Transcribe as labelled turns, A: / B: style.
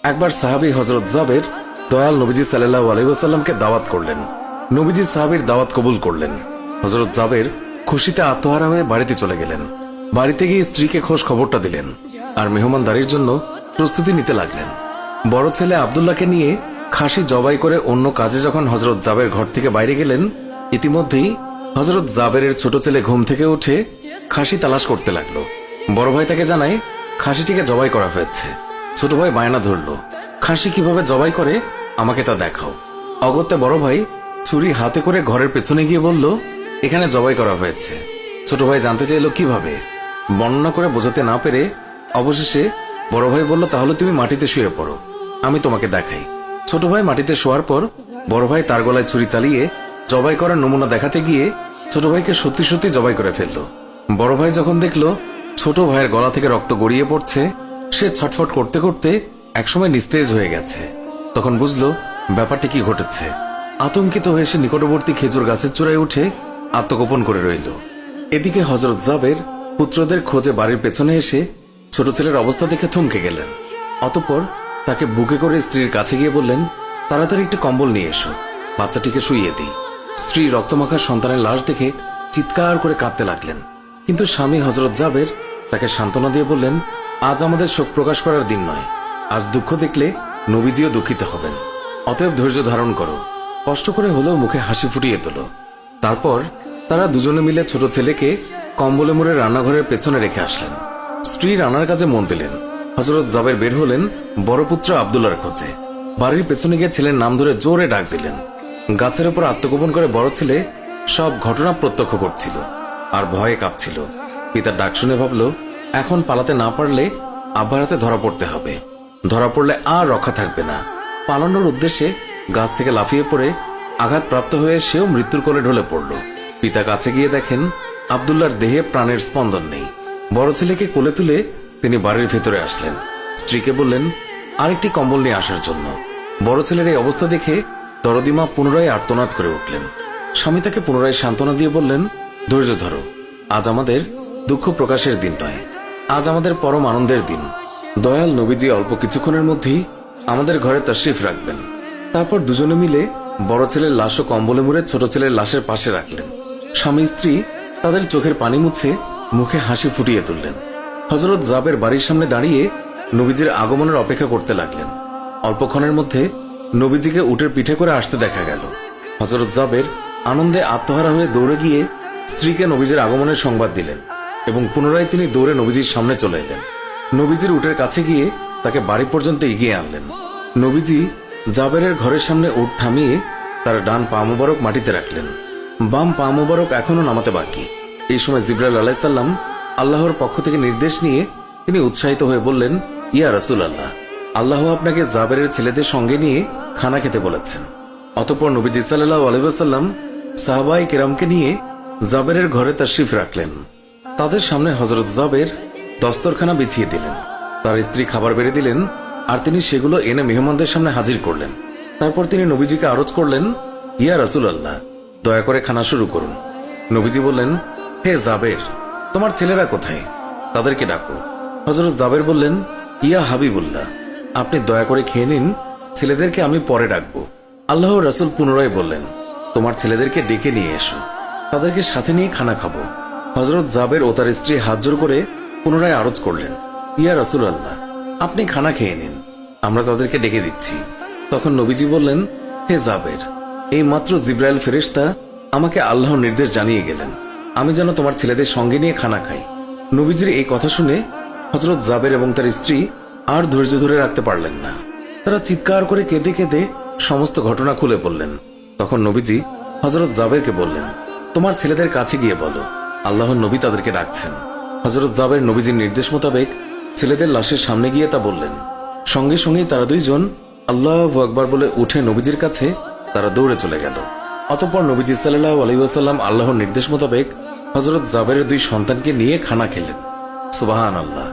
A: একবার সাহাবী হযরত জাবের দয়াল নবীজি সাল্লাল্লাহু আলাইহি ওয়াসাল্লামকে দাওয়াত করলেন। নবীজি সাহাবীর দাওয়াত কবুল করলেন। হযরত জাবের খুশিতে আত্মহারা হয়ে বাড়িতে চলে গেলেন। বাড়িতে গিয়ে স্ত্রীকে খোঁজ খবরটা দিলেন আর মেহমানদারির জন্য প্রস্তুতি নিতে লাগলেন। বড় ছেলে আব্দুল্লাহকে নিয়ে খাসি জবাই করে অন্য কাজে যখন হযরত জাবের ঘর থেকে বাইরে গেলেন, ইতিমধ্যেই হযরত জাবেরের ছোট ছেলে ঘুম থেকে উঠে খাসি তালাশ করতে লাগলো। বড় ভাই তাকে জানায় খাসিটিকে জবাই করা হয়েছে। ছোট ভাই বায়না ধরলো, খাসি কিভাবে জবাই করে আমাকে তা দেখাও। অগত্যা বড় ভাই ছুরি হাতে করে ঘরের পেছনে গিয়ে বলল, এখানে জবাই করা হয়েছে। ছোট ভাই জানতে চাইল কিভাবে। বর্ণনা করে বোঝাতে না পেরে অবশেষে বড় ভাই বলল, তাহলে তুমি মাটিতে শুয়ে পড়ো, আমি তোমাকে দেখাই। ছোট ভাই মাটিতে শোয়ার পর বড় ভাই তার গলায় ছুরি চালিয়ে জবাই করার নমুনা দেখাতে গিয়ে ছোট ভাইকে সত্যি সত্যি জবাই করে ফেলল। বড় ভাই যখন দেখল ছোট ভাইয়ের গলা থেকে রক্ত গড়িয়ে পড়ছে, সে ছটফট করতে করতে একসময় নিস্তেজ হয়ে গেছে। তখন বুঝলো ব্যাপারটি কি ঘটেছে। আতঙ্কিত হয়ে সে নিকটবর্তী খেজুর গাছের চূড়ায় উঠে আত্মগোপন করে রইল। এদিকে হযরত জাবের পুত্রদের খোঁজে বাড়ির পেছনে এসে ছোট ছেলের অবস্থা দেখে থমকে গেলেন। অতঃপর তাকে বুকে করে স্ত্রীর কাছে গিয়ে বললেন, তাড়াতাড়ি একটি কম্বল নিয়ে এসো, বাচ্চাটিকে শুইয়ে দিই। স্ত্রী রক্তমাখা সন্তানের লাশ দেখে চিৎকার করে কাঁদতে লাগলেন। কিন্তু স্বামী হযরত জাবের তাকে সান্ত্বনা দিয়ে বললেন, আজ আমাদের শোক প্রকাশ করার দিন নয়, আজ দুঃখ দেখলে নবীজিও দুঃখিত হবেন। অতএব ধৈর্য ধারণ করো, কষ্ট করে হলেও মুখে হাসি ফুটিয়ে তোলো। তারপর তারা দুজনে মিলে ছোট ছেলেকে কম্বলে মুড়ে রান্নাঘরের পেছনে রেখে আসলেন। স্ত্রী রান্নার কাজে মন দিলেন। হযরত জাবের বের হলেন বড় পুত্র আব্দুল্লাহর খোঁজে। বাড়ির পেছনে গিয়ে ছেলের নাম ধরে জোরে ডাক দিলেন। গাছের উপর আত্মগোপন করে বড় ছেলে সব ঘটনা প্রত্যক্ষ করছিল আর ভয়ে কাঁপছিল। পিতার ডাক শুনে ভাবল, এখন পালাতে না পারলে আব্বার হাতে ধরা পড়তে হবে। ধরা পড়লে আর রক্ষা থাকবে না। পালানোর উদ্দেশ্যে গাছ থেকে লাফিয়ে পড়ে আঘাতপ্রাপ্ত হয়ে সেও মৃত্যুর কোলে ঢলে পড়ল। পিতা কাছে গিয়ে দেখেন আব্দুল্লাহর দেহে প্রাণের স্পন্দন নেই। বড় ছেলেকে কোলে তুলে তিনি বাড়ির ভেতরে আসলেন। স্ত্রীকে বললেন আরেকটি কম্বল নিয়ে আসার জন্য। বড় ছেলের এই অবস্থা দেখে দরদিমা পুনরায় আর্তনাদ করে উঠলেন। স্বামী তাকে পুনরায় সান্ত্বনা দিয়ে বললেন, ধৈর্য ধরো, আজ আমাদের দুঃখ প্রকাশের দিন নয়, আজ আমাদের পরম আনন্দের দিন। দয়াল নবীজি অল্প কিছুক্ষণের মধ্যেই আমাদের ঘরে তাশরিফ রাখবেন। তারপর দুজনে মিলে বড় ছেলের লাশ ও কম্বলে মুড়ে ছোট ছেলের লাশের পাশে রাখলেন। স্বামী স্ত্রী তাদের চোখের পানি মুছে মুখে হাসি ফুটিয়ে তুললেন। হযরত জাবের বাড়ির সামনে দাঁড়িয়ে নবীজির আগমনের অপেক্ষা করতে লাগলেন। অল্পক্ষণের মধ্যে নবীজিকে উটের পিঠে করে আসতে দেখা গেল। হযরত জাবের আনন্দে আত্মহারা হয়ে দৌড়ে গিয়ে স্ত্রীকে নবীজির আগমনের সংবাদ দিলেন এবং পুনরায় তিনি দৌড়ে নবীজির সামনে চলে এলেন। নবীজির উটের কাছে গিয়ে তাকে বাড়ি পর্যন্ত এগিয়ে আনলেন। নবীজি জাবেরের ঘরের সামনে উট থামিয়ে তার ডান পা মুবারক মাটিতে রাখলেন, বাম পা মুবারক এখনো নামাতে বাকি। এই সময় জিবরাইল আলাইহিস সালাম আল্লাহর পক্ষ থেকে নির্দেশ নিয়ে তিনি উৎসাহিত হয়ে বললেন, ইয়া রাসূলুল্লাহ, আল্লাহ আপনাকে জাবেরের ছেলেদের সঙ্গে নিয়ে খানা খেতে বলেছেন। অতঃপর নবীজি সাল্লাল্লাহু আলাইহি ওয়াসাল্লাম সাহাবায়ে কেরামকে নিয়ে জাবেরের ঘরে তাশরিফ রাখলেন। তাদের সামনে হযরত জাবের দস্তরখানা বিছিয়ে দিলেন। তার স্ত্রী খাবার বেড়ে দিলেন আর তিনি সেগুলো এনে মেহমানদের সামনে হাজির করলেন। তারপর তিনি নবীজিকে আরজ করলেন, ইয়া রাসূলুল্লাহ, দয়া করে খানা শুরু করুন। নবীজি বললেন, হে জাবের, তোমার ছেলেরা কোথায়? তাদেরকে ডাকো। হযরত জাবের বললেন, ইয়া হাবিবুল্লাহ, আপনি দয়া করে খেয়ে নিন, ছেলেদেরকে আমি পরে ডাকবো। আল্লাহর রাসূল পুনরায় বললেন, তোমার ছেলেদেরকে ডেকে নিয়ে এসো, তাদেরকে সাথে নিয়ে খানা খাবো। হযরত জাবের ও তার স্ত্রী হাত জোড় করে পুনরায় আরজ করলেন, ইয়া রাসূলুল্লাহ, আপনি খানা খেয়ে নিন, আমরা তাদেরকে ডেকে দিচ্ছি। তখন নবীজি বললেন, হে জাবের, এই মাত্র জিবরাইল ফেরেশতা আমাকে আল্লাহর নির্দেশ জানিয়ে গেলেন আমি যেন তোমার ছেলেদের সঙ্গে নিয়ে খানা খাই। নবীজির এই কথা শুনে হযরত জাবের এবং তার স্ত্রী আর ধৈর্য ধরে রাখতে পারলেন না। তারা চিৎকার করে কেঁদে কেঁদে সমস্ত ঘটনা খুলে বললেন। তখন নবীজি হযরত জাবেরকে বললেন, তোমার ছেলেদের কাছে গিয়ে বলো আল্লাহর নবী তাদেরকে ডাকছেন। হযরত জাবের নবীজির নির্দেশ মোতাবেক ছেলেদের লাশের সামনে গিয়ে তা বললেন। সঙ্গে সঙ্গেই তারা দুইজন আল্লাহু আকবার বলে উঠে নবীজির কাছে তারা দৌড়ে চলে গেল। অতঃপর নবীজি সাল্লাল্লাহু আলাইহি ওয়াসাল্লাম আল্লাহর নির্দেশ মোতাবেক হযরত জাবেরের দুই সন্তানকে নিয়ে খানা খেলেন। সুবহানাল্লাহ।